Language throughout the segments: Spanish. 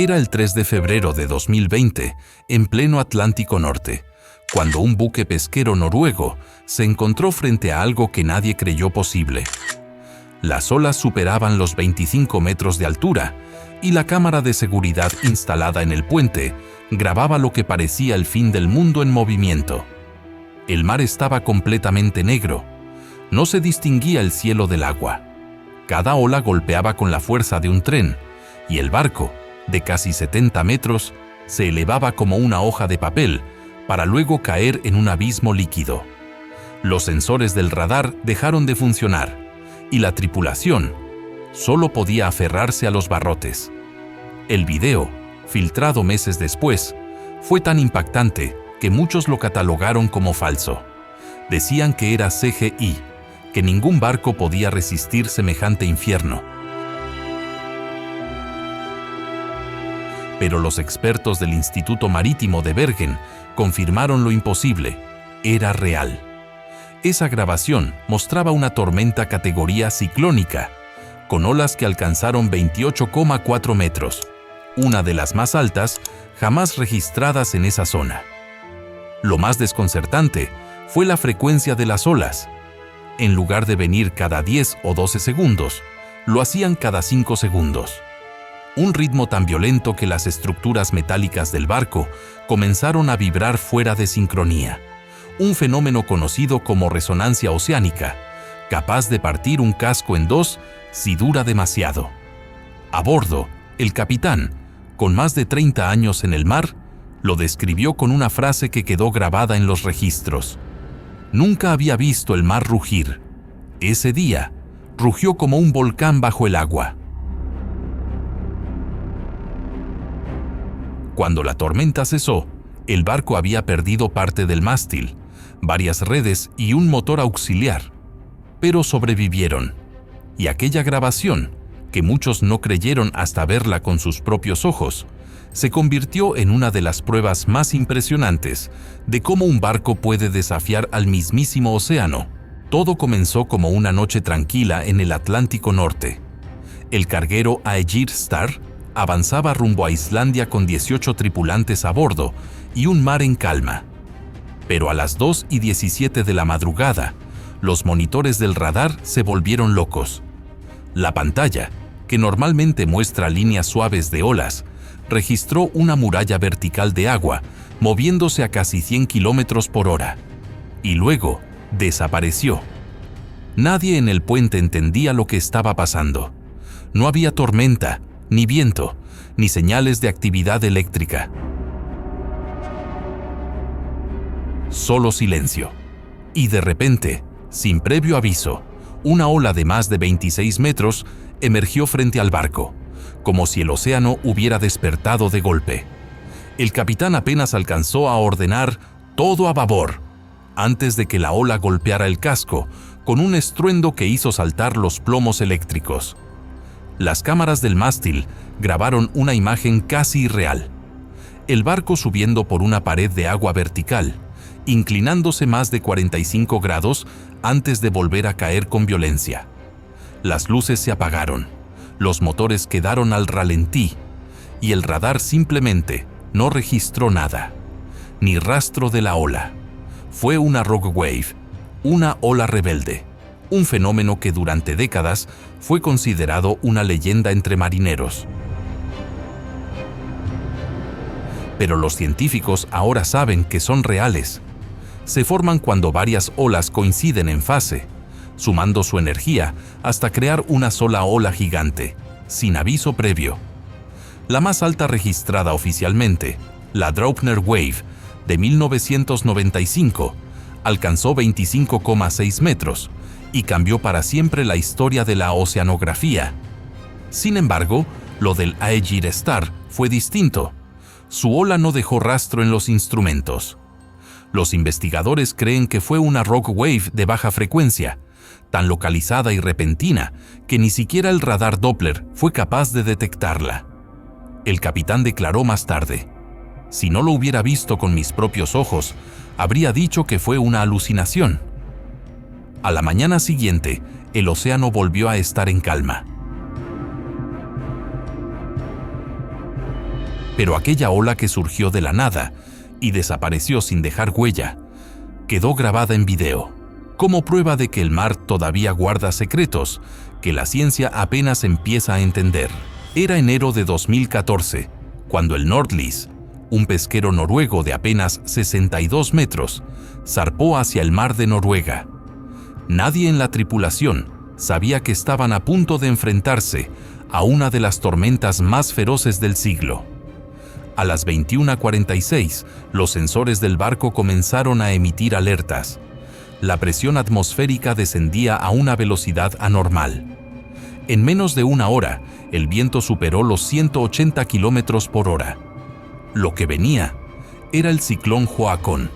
Era el 3 de febrero de 2020, en pleno Atlántico Norte, cuando un buque pesquero noruego se encontró frente a algo que nadie creyó posible. Las olas superaban los 25 metros de altura y la cámara de seguridad instalada en el puente grababa lo que parecía el fin del mundo en movimiento. El mar estaba completamente negro. No se distinguía el cielo del agua. Cada ola golpeaba con la fuerza de un tren y el barco, de casi 70 metros, se elevaba como una hoja de papel para luego caer en un abismo líquido. Los sensores del radar dejaron de funcionar y la tripulación solo podía aferrarse a los barrotes. El video, filtrado meses después, fue tan impactante que muchos lo catalogaron como falso. Decían que era CGI, que ningún barco podía resistir semejante infierno. Pero los expertos del Instituto Marítimo de Bergen confirmaron lo imposible. Era real. Esa grabación mostraba una tormenta categoría ciclónica, con olas que alcanzaron 28,4 metros, una de las más altas jamás registradas en esa zona. Lo más desconcertante fue la frecuencia de las olas. En lugar de venir cada 10 o 12 segundos, lo hacían cada 5 segundos. Un ritmo tan violento que las estructuras metálicas del barco comenzaron a vibrar fuera de sincronía. Un fenómeno conocido como resonancia oceánica, capaz de partir un casco en dos si dura demasiado. A bordo, el capitán, con más de 30 años en el mar, lo describió con una frase que quedó grabada en los registros. Nunca había visto el mar rugir. Ese día, rugió como un volcán bajo el agua. Cuando la tormenta cesó, el barco había perdido parte del mástil, varias redes y un motor auxiliar, pero sobrevivieron. Y aquella grabación, que muchos no creyeron hasta verla con sus propios ojos, se convirtió en una de las pruebas más impresionantes de cómo un barco puede desafiar al mismísimo océano. Todo comenzó como una noche tranquila en el Atlántico Norte. El carguero Aegir Star avanzaba rumbo a Islandia con 18 tripulantes a bordo y un mar en calma. Pero a las 2:17 de la madrugada, los monitores del radar se volvieron locos. La pantalla, que normalmente muestra líneas suaves de olas, registró una muralla vertical de agua moviéndose a casi 100 kilómetros por hora. Y luego, desapareció. Nadie en el puente entendía lo que estaba pasando. No había tormenta, ni viento, ni señales de actividad eléctrica. Solo silencio. Y de repente, sin previo aviso, una ola de más de 26 metros emergió frente al barco, como si el océano hubiera despertado de golpe. El capitán apenas alcanzó a ordenar «todo a babor», antes de que la ola golpeara el casco con un estruendo que hizo saltar los plomos eléctricos. Las cámaras del mástil grabaron una imagen casi irreal. El barco subiendo por una pared de agua vertical, inclinándose más de 45 grados antes de volver a caer con violencia. Las luces se apagaron, los motores quedaron al ralentí y el radar simplemente no registró nada, ni rastro de la ola. Fue una rogue wave, una ola rebelde, un fenómeno que durante décadas fue considerado una leyenda entre marineros. Pero los científicos ahora saben que son reales. Se forman cuando varias olas coinciden en fase, sumando su energía hasta crear una sola ola gigante, sin aviso previo. La más alta registrada oficialmente, la Draupner Wave, de 1995, alcanzó 25,6 metros y cambió para siempre la historia de la oceanografía. Sin embargo, lo del Aegir Star fue distinto. Su ola no dejó rastro en los instrumentos. Los investigadores creen que fue una rogue wave de baja frecuencia, tan localizada y repentina que ni siquiera el radar Doppler fue capaz de detectarla. El capitán declaró más tarde: «Si no lo hubiera visto con mis propios ojos, habría dicho que fue una alucinación». A la mañana siguiente, el océano volvió a estar en calma. Pero aquella ola que surgió de la nada y desapareció sin dejar huella, quedó grabada en video, como prueba de que el mar todavía guarda secretos que la ciencia apenas empieza a entender. Era enero de 2014, cuando el Nordlys, un pesquero noruego de apenas 62 metros, zarpó hacia el mar de Noruega. Nadie en la tripulación sabía que estaban a punto de enfrentarse a una de las tormentas más feroces del siglo. A las 21:46, los sensores del barco comenzaron a emitir alertas. La presión atmosférica descendía a una velocidad anormal. En menos de una hora, el viento superó los 180 kilómetros por hora. Lo que venía era el ciclón Joacón,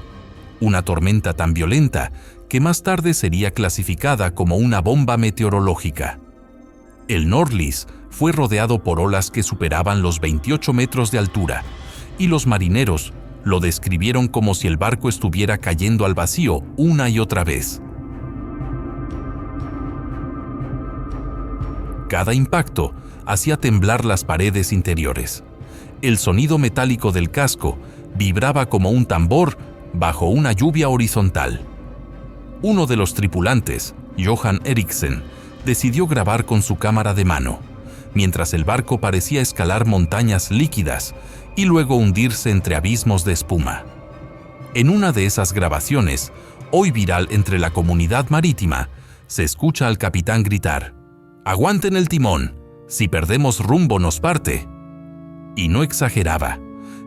una tormenta tan violenta que más tarde sería clasificada como una bomba meteorológica. El Nordlys fue rodeado por olas que superaban los 28 metros de altura, y los marineros lo describieron como si el barco estuviera cayendo al vacío una y otra vez. Cada impacto hacía temblar las paredes interiores. El sonido metálico del casco vibraba como un tambor bajo una lluvia horizontal. Uno de los tripulantes, Johan Eriksen, decidió grabar con su cámara de mano, mientras el barco parecía escalar montañas líquidas y luego hundirse entre abismos de espuma. En una de esas grabaciones, hoy viral entre la comunidad marítima, se escucha al capitán gritar: «¡Aguanten el timón! Si perdemos rumbo nos parte». Y no exageraba.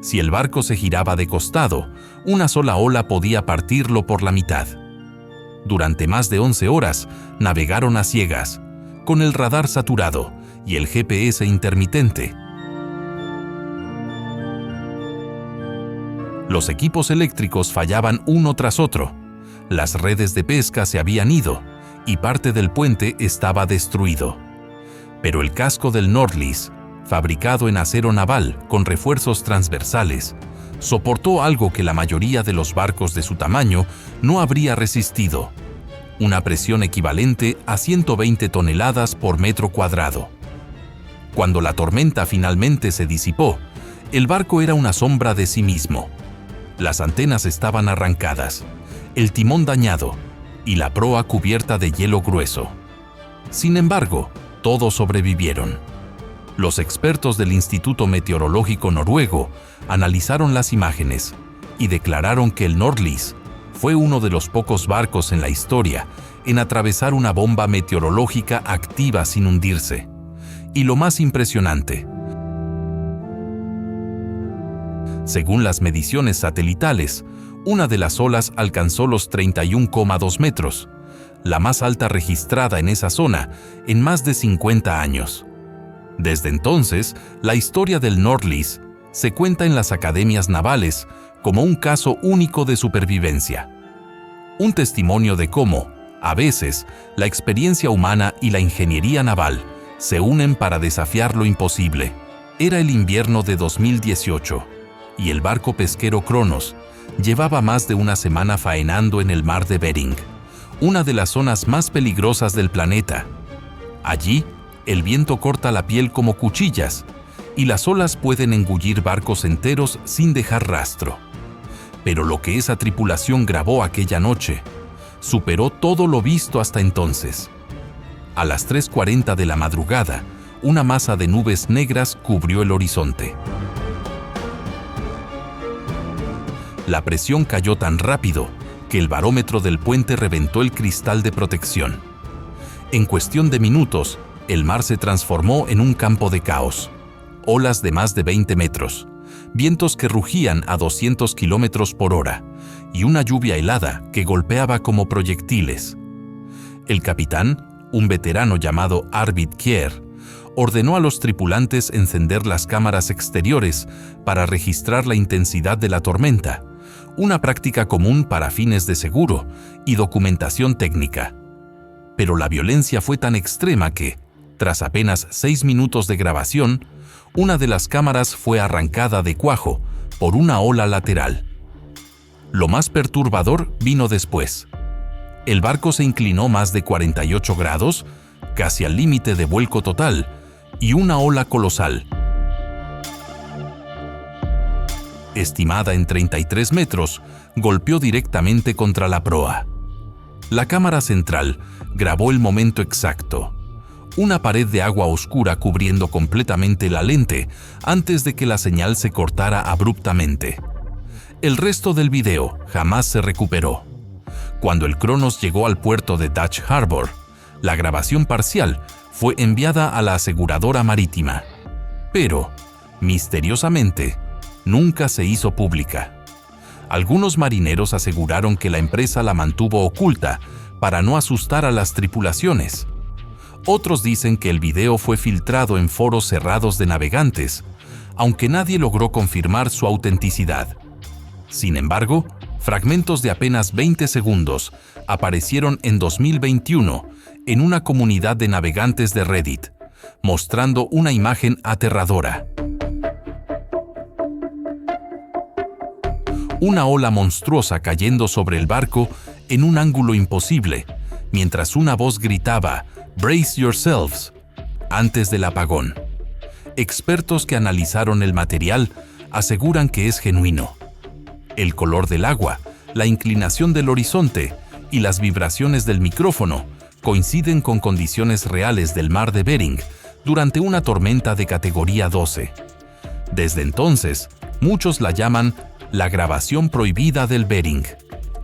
Si el barco se giraba de costado, una sola ola podía partirlo por la mitad. Durante más de 11 horas navegaron a ciegas, con el radar saturado y el GPS intermitente. Los equipos eléctricos fallaban uno tras otro, las redes de pesca se habían ido y parte del puente estaba destruido. Pero el casco del Nordlys, fabricado en acero naval con refuerzos transversales, soportó algo que la mayoría de los barcos de su tamaño no habría resistido: una presión equivalente a 120 toneladas por metro cuadrado. Cuando la tormenta finalmente se disipó, el barco era una sombra de sí mismo. Las antenas estaban arrancadas, el timón dañado y la proa cubierta de hielo grueso. Sin embargo, todos sobrevivieron. Los expertos del Instituto Meteorológico Noruego analizaron las imágenes y declararon que el Nordlys fue uno de los pocos barcos en la historia en atravesar una bomba meteorológica activa sin hundirse. Y lo más impresionante, según las mediciones satelitales, una de las olas alcanzó los 31,2 metros, la más alta registrada en esa zona en más de 50 años. Desde entonces, la historia del Nordlys se cuenta en las academias navales como un caso único de supervivencia. Un testimonio de cómo, a veces, la experiencia humana y la ingeniería naval se unen para desafiar lo imposible. Era el invierno de 2018, y el barco pesquero Cronos llevaba más de una semana faenando en el mar de Bering, una de las zonas más peligrosas del planeta. Allí, el viento corta la piel como cuchillas, y las olas pueden engullir barcos enteros sin dejar rastro. Pero lo que esa tripulación grabó aquella noche superó todo lo visto hasta entonces. A las 3:40 de la madrugada, una masa de nubes negras cubrió el horizonte. La presión cayó tan rápido que el barómetro del puente reventó el cristal de protección. En cuestión de minutos, el mar se transformó en un campo de caos. Olas de más de 20 metros, vientos que rugían a 200 kilómetros por hora y una lluvia helada que golpeaba como proyectiles. El capitán, un veterano llamado Arvid Kjær, ordenó a los tripulantes encender las cámaras exteriores para registrar la intensidad de la tormenta, una práctica común para fines de seguro y documentación técnica. Pero la violencia fue tan extrema que, tras apenas 6 minutos de grabación, una de las cámaras fue arrancada de cuajo por una ola lateral. Lo más perturbador vino después. El barco se inclinó más de 48 grados, casi al límite de vuelco total, y una ola colosal estimada en 33 metros, golpeó directamente contra la proa. La cámara central grabó el momento exacto. Una pared de agua oscura cubriendo completamente la lente antes de que la señal se cortara abruptamente. El resto del video jamás se recuperó. Cuando el Cronos llegó al puerto de Dutch Harbor, la grabación parcial fue enviada a la aseguradora marítima. Pero, misteriosamente, nunca se hizo pública. Algunos marineros aseguraron que la empresa la mantuvo oculta para no asustar a las tripulaciones. Otros dicen que el video fue filtrado en foros cerrados de navegantes, aunque nadie logró confirmar su autenticidad. Sin embargo, fragmentos de apenas 20 segundos aparecieron en 2021 en una comunidad de navegantes de Reddit, mostrando una imagen aterradora. Una ola monstruosa cayendo sobre el barco en un ángulo imposible, mientras una voz gritaba "Brace yourselves" antes del apagón. Expertos que analizaron el material aseguran que es genuino. El color del agua, la inclinación del horizonte y las vibraciones del micrófono coinciden con condiciones reales del mar de Bering durante una tormenta de categoría 12. Desde entonces, muchos la llaman la grabación prohibida del Bering.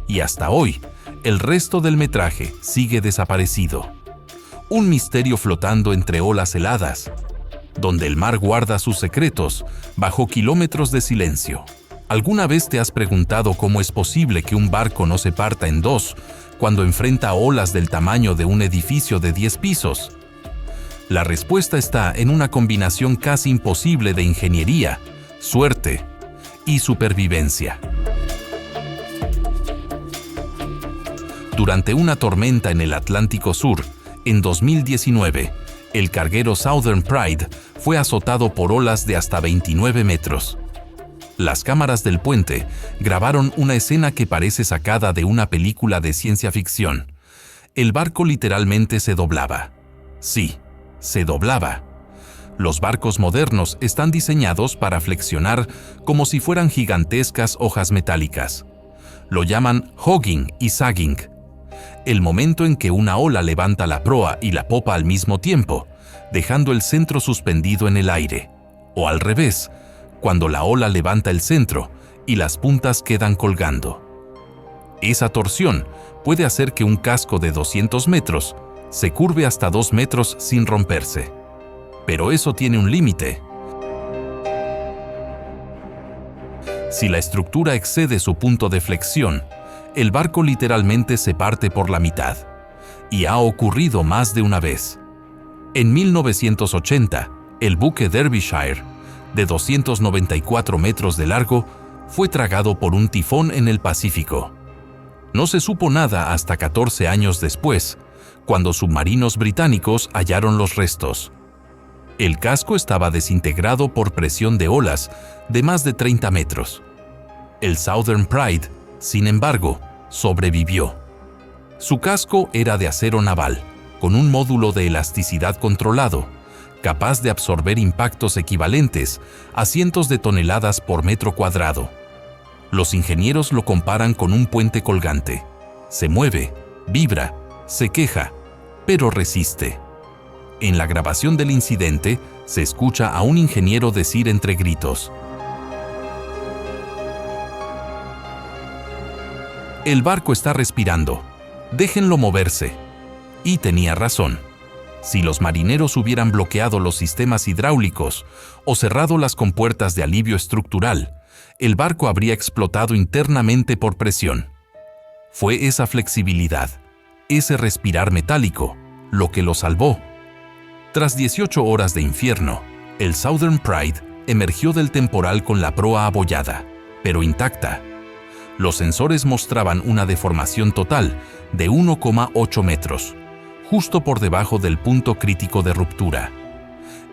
Y hasta hoy, el resto del metraje sigue desaparecido. Un misterio flotando entre olas heladas, donde el mar guarda sus secretos bajo kilómetros de silencio. ¿Alguna vez te has preguntado cómo es posible que un barco no se parta en dos cuando enfrenta olas del tamaño de un edificio de 10 pisos? La respuesta está en una combinación casi imposible de ingeniería, suerte y supervivencia. Durante una tormenta en el Atlántico Sur, en 2019, el carguero Southern Pride fue azotado por olas de hasta 29 metros. Las cámaras del puente grabaron una escena que parece sacada de una película de ciencia ficción. El barco literalmente se doblaba. Sí, se doblaba. Los barcos modernos están diseñados para flexionar como si fueran gigantescas hojas metálicas. Lo llaman hogging y sagging. El momento en que una ola levanta la proa y la popa al mismo tiempo, dejando el centro suspendido en el aire. O al revés, cuando la ola levanta el centro y las puntas quedan colgando. Esa torsión puede hacer que un casco de 200 metros se curve hasta 2 metros sin romperse. Pero eso tiene un límite. Si la estructura excede su punto de flexión, el barco literalmente se parte por la mitad. Y ha ocurrido más de una vez. En 1980, el buque Derbyshire, de 294 metros de largo, fue tragado por un tifón en el Pacífico. No se supo nada hasta 14 años después, cuando submarinos británicos hallaron los restos. El casco estaba desintegrado por presión de olas de más de 30 metros. El Southern Pride, sin embargo, sobrevivió. Su casco era de acero naval, con un módulo de elasticidad controlado, capaz de absorber impactos equivalentes a cientos de toneladas por metro cuadrado. Los ingenieros lo comparan con un puente colgante. Se mueve, vibra, se queja, pero resiste. En la grabación del incidente, se escucha a un ingeniero decir entre gritos: "El barco está respirando. Déjenlo moverse". Y tenía razón. Si los marineros hubieran bloqueado los sistemas hidráulicos o cerrado las compuertas de alivio estructural, el barco habría explotado internamente por presión. Fue esa flexibilidad, ese respirar metálico, lo que lo salvó. Tras 18 horas de infierno, el Southern Pride emergió del temporal con la proa abollada, pero intacta. Los sensores mostraban una deformación total de 1,8 metros, justo por debajo del punto crítico de ruptura.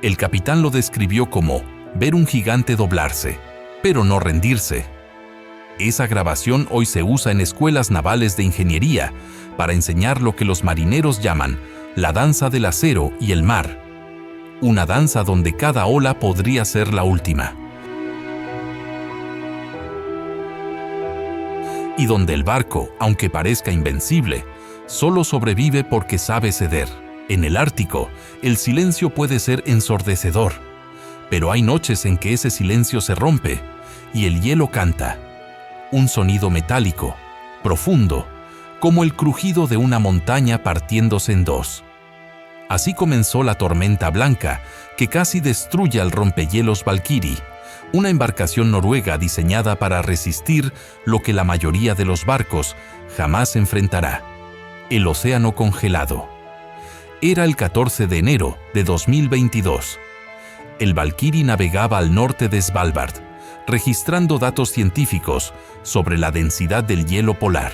El capitán lo describió como ver un gigante doblarse, pero no rendirse. Esa grabación hoy se usa en escuelas navales de ingeniería para enseñar lo que los marineros llaman la danza del acero y el mar. Una danza donde cada ola podría ser la última. y donde el barco, aunque parezca invencible, solo sobrevive porque sabe ceder. En el Ártico, el silencio puede ser ensordecedor, pero hay noches en que ese silencio se rompe y el hielo canta. Un sonido metálico, profundo, como el crujido de una montaña partiéndose en dos. Así comenzó la tormenta blanca, que casi destruye al rompehielos Valkyrie, una embarcación noruega diseñada para resistir lo que la mayoría de los barcos jamás enfrentará: el océano congelado. Era el 14 de enero de 2022. El Valkyrie navegaba al norte de Svalbard, registrando datos científicos sobre la densidad del hielo polar.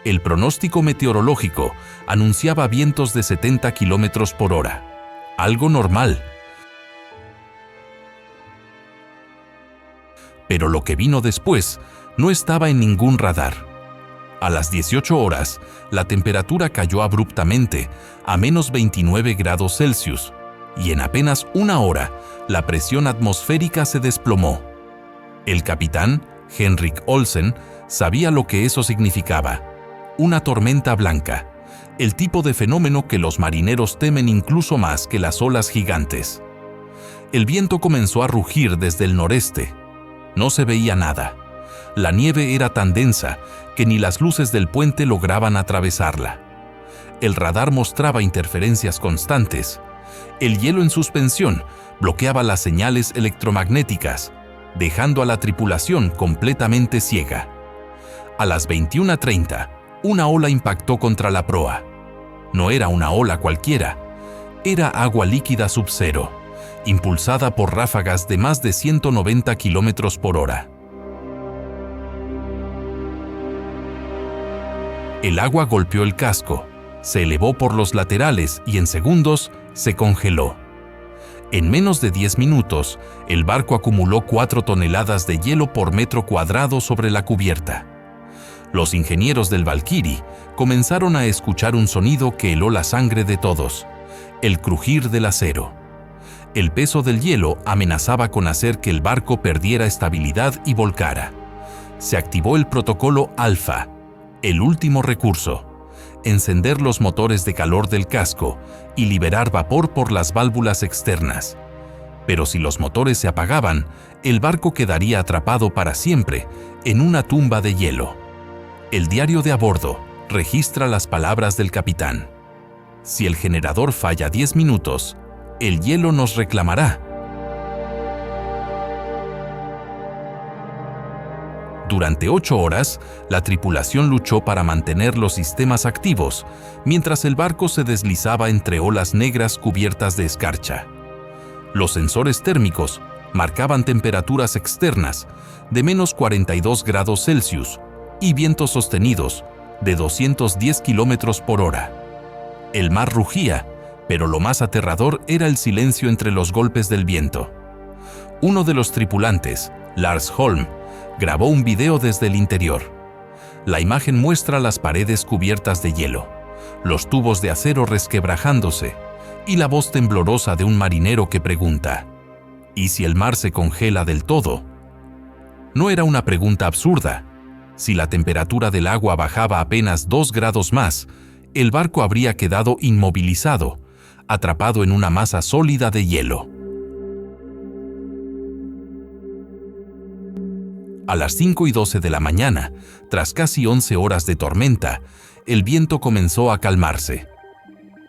El pronóstico meteorológico anunciaba vientos de 70 kilómetros por hora, algo normal. Pero lo que vino después no estaba en ningún radar. A las 18 horas, la temperatura cayó abruptamente a menos 29 grados Celsius, y en apenas una hora, la presión atmosférica se desplomó. El capitán, Henrik Olsen, sabía lo que eso significaba: una tormenta blanca, el tipo de fenómeno que los marineros temen incluso más que las olas gigantes. El viento comenzó a rugir desde el noreste. No se veía nada. La nieve era tan densa que ni las luces del puente lograban atravesarla. El radar mostraba interferencias constantes. El hielo en suspensión bloqueaba las señales electromagnéticas, dejando a la tripulación completamente ciega. A las 21:30, una ola impactó contra la proa. No era una ola cualquiera, era agua líquida subcero, impulsada por ráfagas de más de 190 kilómetros por hora. El agua golpeó el casco, se elevó por los laterales y en segundos se congeló. En menos de 10 minutos, el barco acumuló 4 toneladas de hielo por metro cuadrado sobre la cubierta. Los ingenieros del Valkyrie comenzaron a escuchar un sonido que heló la sangre de todos: el crujir del acero. El peso del hielo amenazaba con hacer que el barco perdiera estabilidad y volcara. Se activó el protocolo Alfa, el último recurso: encender los motores de calor del casco y liberar vapor por las válvulas externas. Pero si los motores se apagaban, el barco quedaría atrapado para siempre en una tumba de hielo. El diario de a bordo registra las palabras del capitán: si el generador falla 10 minutos, el hielo nos reclamará. Durante 8 horas, la tripulación luchó para mantener los sistemas activos, mientras el barco se deslizaba entre olas negras cubiertas de escarcha. Los sensores térmicos marcaban temperaturas externas de menos 42 grados Celsius y vientos sostenidos de 210 kilómetros por hora. El mar rugía, pero lo más aterrador era el silencio entre los golpes del viento. Uno de los tripulantes, Lars Holm, grabó un video desde el interior. La imagen muestra las paredes cubiertas de hielo, los tubos de acero resquebrajándose y la voz temblorosa de un marinero que pregunta: ¿y si el mar se congela del todo? No era una pregunta absurda. Si la temperatura del agua bajaba apenas 2 grados más, el barco habría quedado inmovilizado, atrapado en una masa sólida de hielo. A las 5:12 de la mañana, tras casi 11 horas de tormenta, el viento comenzó a calmarse.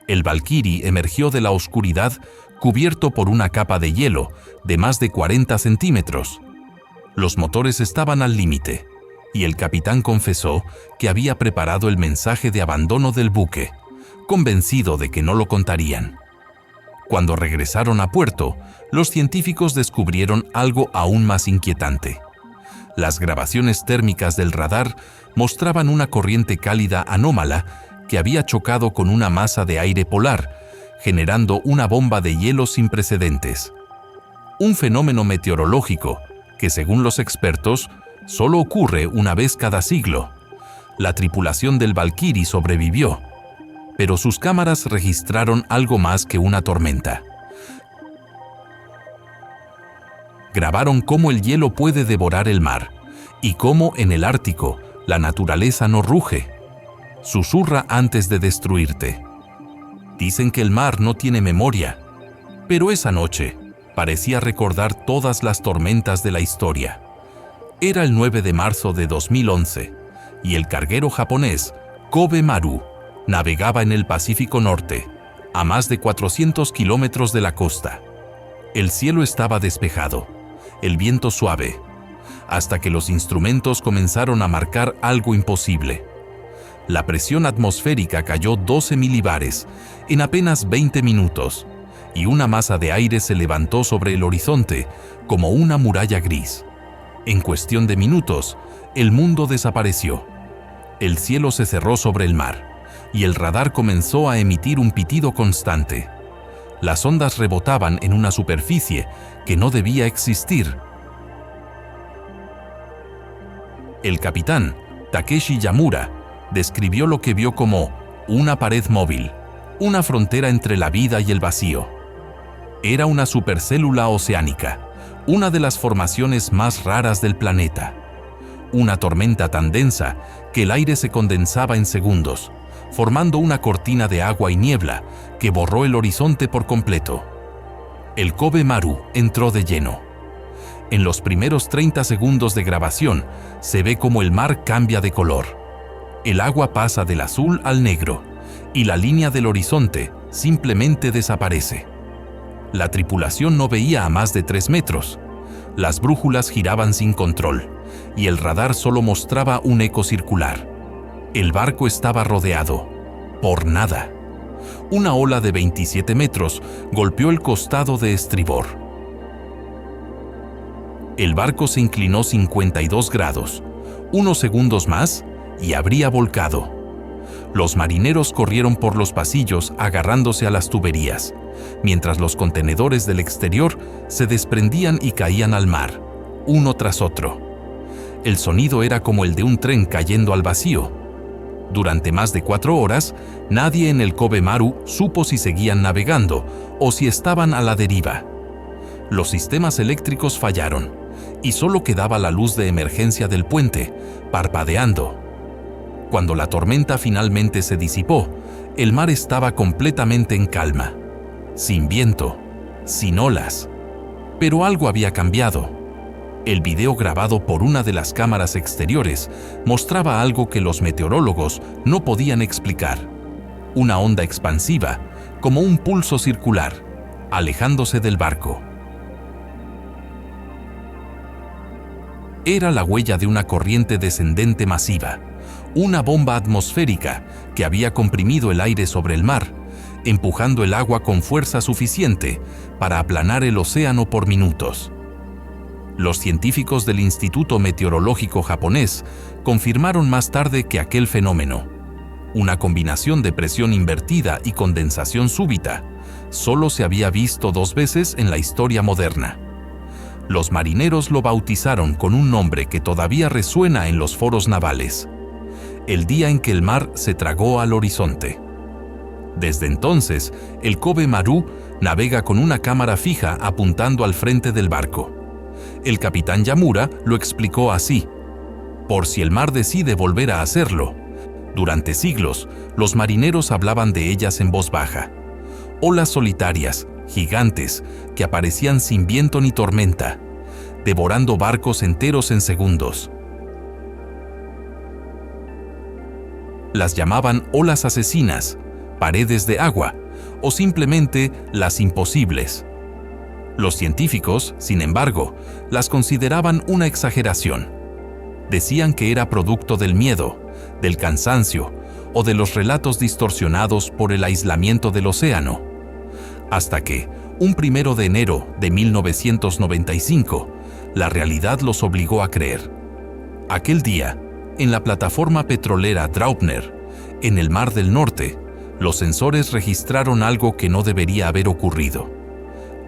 El Valkyrie emergió de la oscuridad cubierto por una capa de hielo de más de 40 centímetros. Los motores estaban al límite, y el capitán confesó que había preparado el mensaje de abandono del buque, convencido de que no lo contarían. Cuando regresaron a puerto, los científicos descubrieron algo aún más inquietante. Las grabaciones térmicas del radar mostraban una corriente cálida anómala que había chocado con una masa de aire polar, generando una bomba de hielo sin precedentes. Un fenómeno meteorológico que, según los expertos, solo ocurre una vez cada siglo. La tripulación del Valkyrie sobrevivió, pero sus cámaras registraron algo más que una tormenta. Grabaron cómo el hielo puede devorar el mar y cómo en el Ártico La naturaleza no ruge, susurra antes de destruirte. Dicen que el mar no tiene memoria, pero esa noche parecía recordar todas las tormentas de la historia. Era el 9 de marzo de 2011 y el carguero japonés Kobe Maru navegaba en el Pacífico Norte, a más de 400 kilómetros de la costa. El cielo estaba despejado, el viento suave, hasta que los instrumentos comenzaron a marcar algo imposible. La presión atmosférica cayó 12 milibares en apenas 20 minutos, y una masa de aire se levantó sobre el horizonte como una muralla gris. En cuestión de minutos, el mundo desapareció. El cielo se cerró sobre el mar, y el radar comenzó a emitir un pitido constante. Las ondas rebotaban en una superficie que no debía existir. El capitán Takeshi Yamura describió lo que vio como una pared móvil, una frontera entre la vida y el vacío. Era una supercélula oceánica, una de las formaciones más raras del planeta. Una tormenta tan densa que el aire se condensaba en segundos, formando una cortina de agua y niebla que borró el horizonte por completo. El Kobe Maru entró de lleno. En los primeros 30 segundos de grabación se ve cómo el mar cambia de color. El agua pasa del azul al negro y la línea del horizonte simplemente desaparece. La tripulación no veía a más de 3 metros. Las brújulas giraban sin control y el radar solo mostraba un eco circular. El barco estaba rodeado por nada. Una ola de 27 metros golpeó el costado de estribor. El barco se inclinó 52 grados. Unos segundos más y habría volcado. Los marineros corrieron por los pasillos agarrándose a las tuberías, mientras los contenedores del exterior se desprendían y caían al mar, uno tras otro. El sonido era como el de un tren cayendo al vacío. Durante más de 4 horas, nadie en el Kobe Maru supo si seguían navegando o si estaban a la deriva. Los sistemas eléctricos fallaron y solo quedaba la luz de emergencia del puente, parpadeando. Cuando la tormenta finalmente se disipó, el mar estaba completamente en calma, sin viento, sin olas. Pero algo había cambiado. El video grabado por una de las cámaras exteriores mostraba algo que los meteorólogos no podían explicar. Una onda expansiva, como un pulso circular, alejándose del barco. Era la huella de una corriente descendente masiva, una bomba atmosférica que había comprimido el aire sobre el mar, empujando el agua con fuerza suficiente para aplanar el océano por minutos. Los científicos del Instituto Meteorológico japonés confirmaron más tarde que aquel fenómeno, una combinación de presión invertida y condensación súbita, solo se había visto 2 veces en la historia moderna. Los marineros lo bautizaron con un nombre que todavía resuena en los foros navales: el día en que el mar se tragó al horizonte. Desde entonces, el Kobe Maru navega con una cámara fija apuntando al frente del barco. El capitán Yamura lo explicó así: por si el mar decide volver a hacerlo. Durante siglos, los marineros hablaban de ellas en voz baja. Olas solitarias, gigantes, que aparecían sin viento ni tormenta, devorando barcos enteros en segundos. Las llamaban olas asesinas, paredes de agua o simplemente las imposibles. Los científicos, sin embargo, las consideraban una exageración. Decían que era producto del miedo, del cansancio o de los relatos distorsionados por el aislamiento del océano. Hasta que, un 1 de enero de 1995, la realidad los obligó a creer. Aquel día, en la plataforma petrolera Draupner, en el Mar del Norte, los sensores registraron algo que no debería haber ocurrido.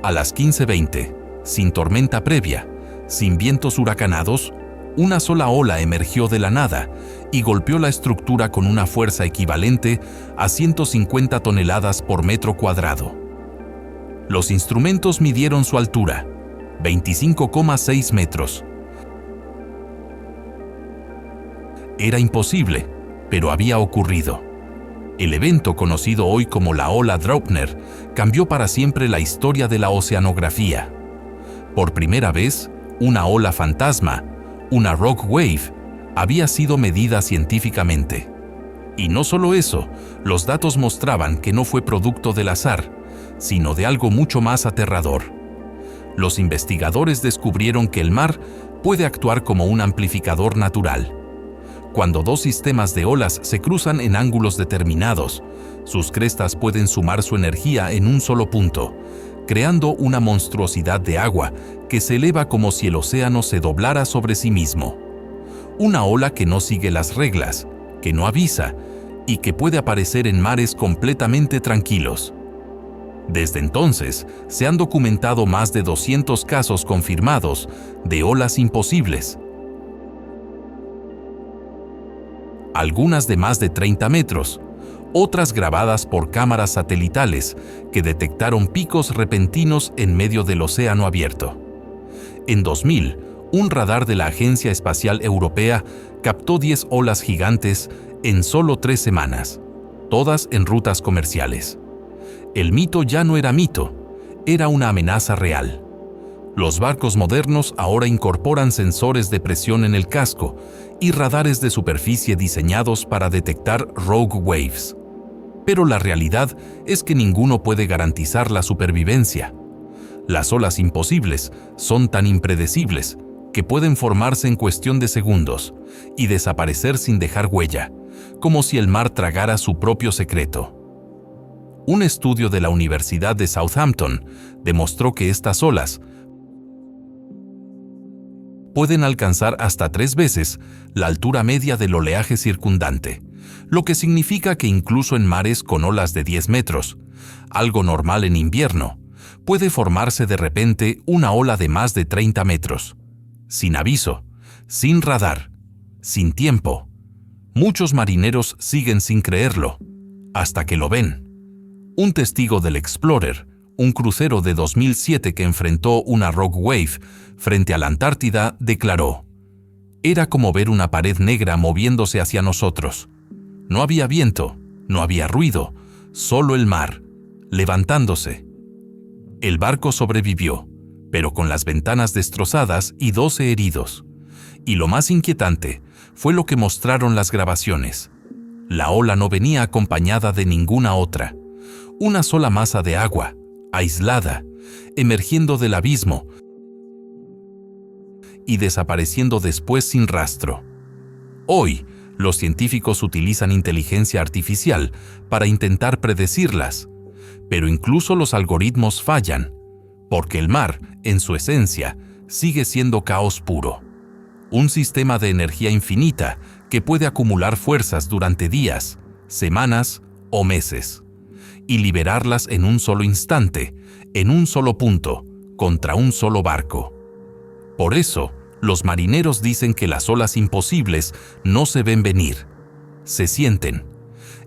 A las 15:20, sin tormenta previa, sin vientos huracanados, una sola ola emergió de la nada y golpeó la estructura con una fuerza equivalente a 150 toneladas por metro cuadrado. Los instrumentos midieron su altura, 25,6 metros. Era imposible, pero había ocurrido. El evento, conocido hoy como la ola Draupner, cambió para siempre la historia de la oceanografía. Por primera vez, una ola fantasma, una rock wave, había sido medida científicamente. Y no solo eso, los datos mostraban que no fue producto del azar, sino de algo mucho más aterrador. Los investigadores descubrieron que el mar puede actuar como un amplificador natural. Cuando dos sistemas de olas se cruzan en ángulos determinados, sus crestas pueden sumar su energía en un solo punto, creando una monstruosidad de agua que se eleva como si el océano se doblara sobre sí mismo. Una ola que no sigue las reglas, que no avisa y que puede aparecer en mares completamente tranquilos. Desde entonces, se han documentado más de 200 casos confirmados de olas imposibles. Algunas de más de 30 metros, otras grabadas por cámaras satelitales que detectaron picos repentinos en medio del océano abierto. En 2000, un radar de la Agencia Espacial Europea captó 10 olas gigantes en solo 3 semanas, todas en rutas comerciales. El mito ya no era mito, era una amenaza real. Los barcos modernos ahora incorporan sensores de presión en el casco y radares de superficie diseñados para detectar rogue waves. Pero la realidad es que ninguno puede garantizar la supervivencia. Las olas imposibles son tan impredecibles que pueden formarse en cuestión de segundos y desaparecer sin dejar huella, como si el mar tragara su propio secreto. Un estudio de la Universidad de Southampton demostró que estas olas pueden alcanzar hasta 3 veces la altura media del oleaje circundante, lo que significa que incluso en mares con olas de 10 metros, algo normal en invierno, puede formarse de repente una ola de más de 30 metros. Sin aviso, sin radar, sin tiempo. Muchos marineros siguen sin creerlo, hasta que lo ven. Un testigo del Explorer, un crucero de 2007 que enfrentó una rogue wave frente a la Antártida, declaró: «Era como ver una pared negra moviéndose hacia nosotros. No había viento, no había ruido, solo el mar, levantándose». El barco sobrevivió, pero con las ventanas destrozadas y 12 heridos. Y lo más inquietante fue lo que mostraron las grabaciones. La ola no venía acompañada de ninguna otra. Una sola masa de agua, aislada, emergiendo del abismo y desapareciendo después sin rastro. Hoy, los científicos utilizan inteligencia artificial para intentar predecirlas, pero incluso los algoritmos fallan, porque el mar, en su esencia, sigue siendo caos puro. Un sistema de energía infinita que puede acumular fuerzas durante días, semanas o meses, y liberarlas en un solo instante, en un solo punto, contra un solo barco. Por eso, los marineros dicen que las olas imposibles no se ven venir, se sienten.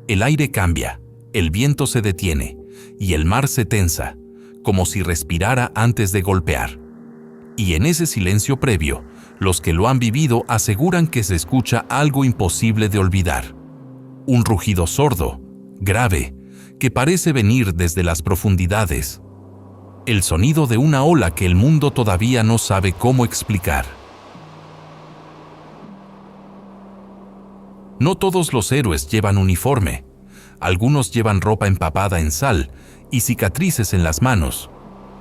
El aire cambia, el viento se detiene y el mar se tensa, como si respirara antes de golpear. Y en ese silencio previo, los que lo han vivido aseguran que se escucha algo imposible de olvidar. Un rugido sordo, grave, que parece venir desde las profundidades. El sonido de una ola que el mundo todavía no sabe cómo explicar. No todos los héroes llevan uniforme. Algunos llevan ropa empapada en sal y cicatrices en las manos.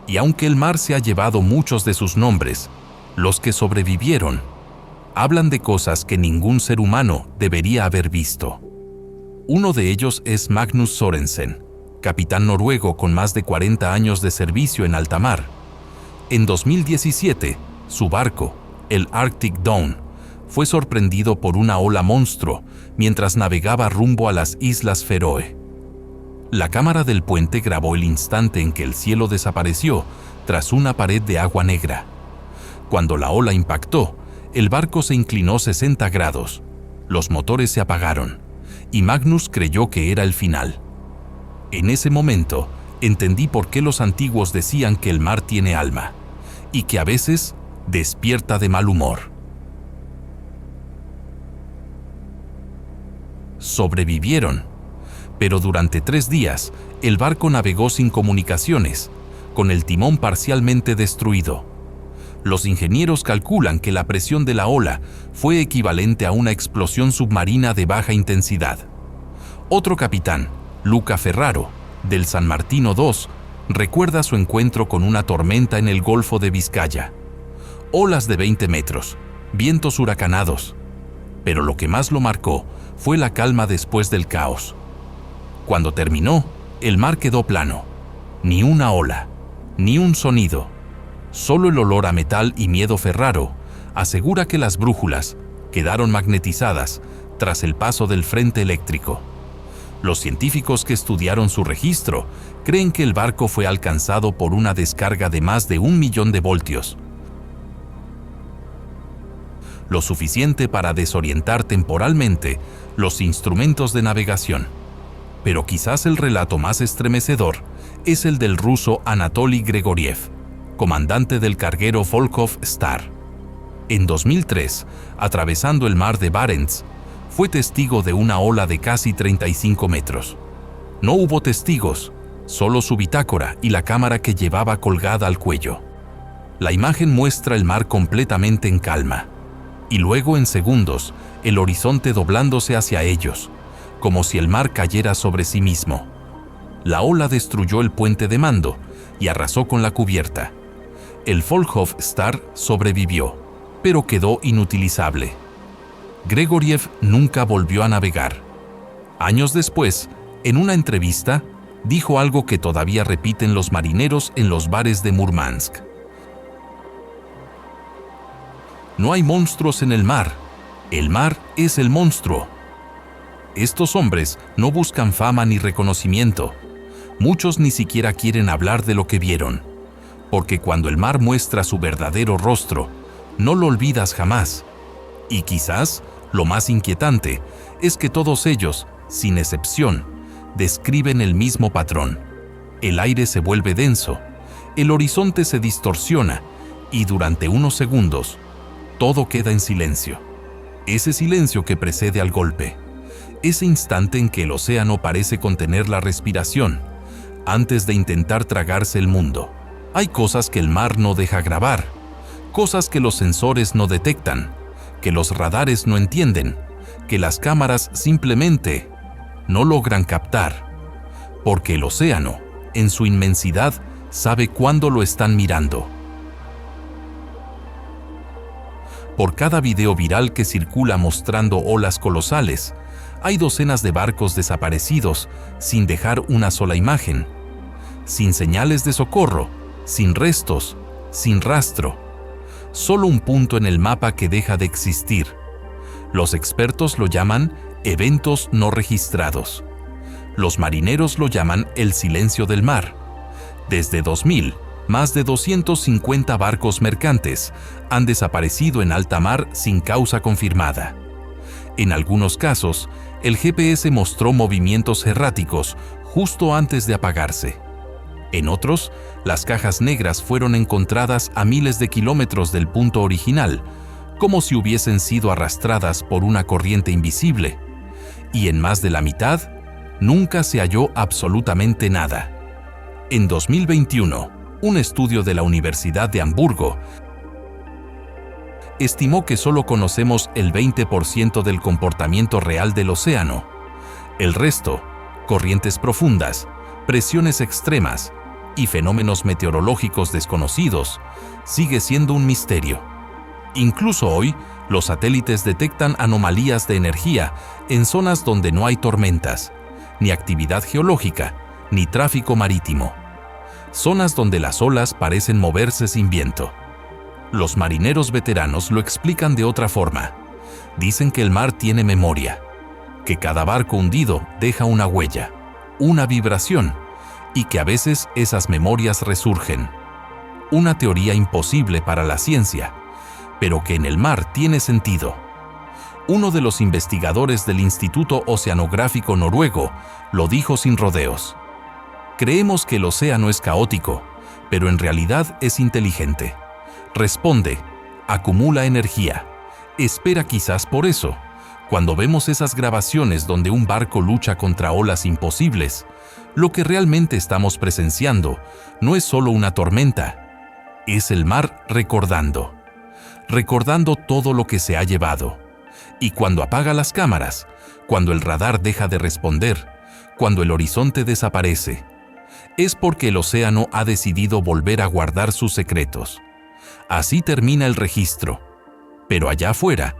Y aunque el mar se ha llevado muchos de sus nombres, los que sobrevivieron hablan de cosas que ningún ser humano debería haber visto. Uno de ellos es Magnus Sørensen, capitán noruego con más de 40 años de servicio en alta mar. En 2017, su barco, el Arctic Dawn, fue sorprendido por una ola monstruo mientras navegaba rumbo a las Islas Feroe. La cámara del puente grabó el instante en que el cielo desapareció tras una pared de agua negra. Cuando la ola impactó, el barco se inclinó 60 grados, los motores se apagaron, y Magnus creyó que era el final. En ese momento, entendí por qué los antiguos decían que el mar tiene alma, y que a veces despierta de mal humor. sobrevivieron. Pero durante 3 días, el barco navegó sin comunicaciones, con el timón parcialmente destruido. Los ingenieros calculan que la presión de la ola fue equivalente a una explosión submarina de baja intensidad. Otro capitán, Luca Ferraro, del San Martino II, recuerda su encuentro con una tormenta en el Golfo de Vizcaya. Olas de 20 metros, vientos huracanados. Pero lo que más lo marcó fue la calma después del caos. Cuando terminó, el mar quedó plano. Ni una ola, ni un sonido. Solo el olor a metal y miedo. Ferraro asegura que las brújulas quedaron magnetizadas tras el paso del frente eléctrico. Los científicos que estudiaron su registro creen que el barco fue alcanzado por una descarga de más de 1 millón de voltios, lo suficiente para desorientar temporalmente los instrumentos de navegación. Pero quizás el relato más estremecedor es el del ruso Anatoly Gregoriev, comandante del carguero Volkhov Star. En 2003, atravesando el mar de Barents, fue testigo de una ola de casi 35 metros. No hubo testigos, solo su bitácora y la cámara que llevaba colgada al cuello. La imagen muestra el mar completamente en calma, y luego en segundos, el horizonte doblándose hacia ellos, como si el mar cayera sobre sí mismo. La ola destruyó el puente de mando y arrasó con la cubierta. El Volkhov Star sobrevivió, pero quedó inutilizable. Gregoriev nunca volvió a navegar. Años después, en una entrevista, dijo algo que todavía repiten los marineros en los bares de Murmansk. No hay monstruos en el mar es el monstruo. Estos hombres no buscan fama ni reconocimiento. Muchos ni siquiera quieren hablar de lo que vieron, porque cuando el mar muestra su verdadero rostro, no lo olvidas jamás. Y quizás lo más inquietante es que todos ellos, sin excepción, describen el mismo patrón. El aire se vuelve denso, el horizonte se distorsiona y durante unos segundos, todo queda en silencio. Ese silencio que precede al golpe. Ese instante en que el océano parece contener la respiración, antes de intentar tragarse el mundo. Hay cosas que el mar no deja grabar, cosas que los sensores no detectan, que los radares no entienden, que las cámaras simplemente no logran captar, porque el océano, en su inmensidad, sabe cuándo lo están mirando. Por cada video viral que circula mostrando olas colosales, hay docenas de barcos desaparecidos sin dejar una sola imagen, sin señales de socorro, sin restos, sin rastro. Solo un punto en el mapa que deja de existir. Los expertos lo llaman eventos no registrados. Los marineros lo llaman el silencio del mar. Desde 2000, más de 250 barcos mercantes han desaparecido en alta mar sin causa confirmada. En algunos casos, el GPS mostró movimientos erráticos justo antes de apagarse. En otros, las cajas negras fueron encontradas a miles de kilómetros del punto original, como si hubiesen sido arrastradas por una corriente invisible. Y en más de la mitad, nunca se halló absolutamente nada. En 2021, un estudio de la Universidad de Hamburgo estimó que solo conocemos el 20% del comportamiento real del océano. El resto, corrientes profundas, presiones extremas y fenómenos meteorológicos desconocidos, sigue siendo un misterio. Incluso hoy, los satélites detectan anomalías de energía en zonas donde no hay tormentas, ni actividad geológica, ni tráfico marítimo. Zonas donde las olas parecen moverse sin viento. Los marineros veteranos lo explican de otra forma. Dicen que el mar tiene memoria, que cada barco hundido deja una huella, una vibración, y que a veces esas memorias resurgen. Una teoría imposible para la ciencia, pero que en el mar tiene sentido. Uno de los investigadores del Instituto Oceanográfico Noruego lo dijo sin rodeos. Creemos que el océano es caótico, pero en realidad es inteligente. Responde, acumula energía. Espera quizás por eso. Cuando vemos esas grabaciones donde un barco lucha contra olas imposibles, lo que realmente estamos presenciando no es solo una tormenta, es el mar recordando todo lo que se ha llevado. Y cuando apaga las cámaras, cuando el radar deja de responder, cuando el horizonte desaparece, es porque el océano ha decidido volver a guardar sus secretos. Así termina el registro. Pero allá afuera,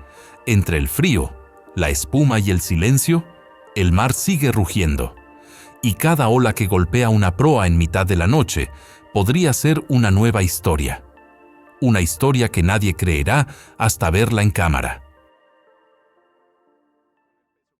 entre el frío, la espuma y el silencio, el mar sigue rugiendo. Y cada ola que golpea una proa en mitad de la noche podría ser una nueva historia. Una historia que nadie creerá hasta verla en cámara.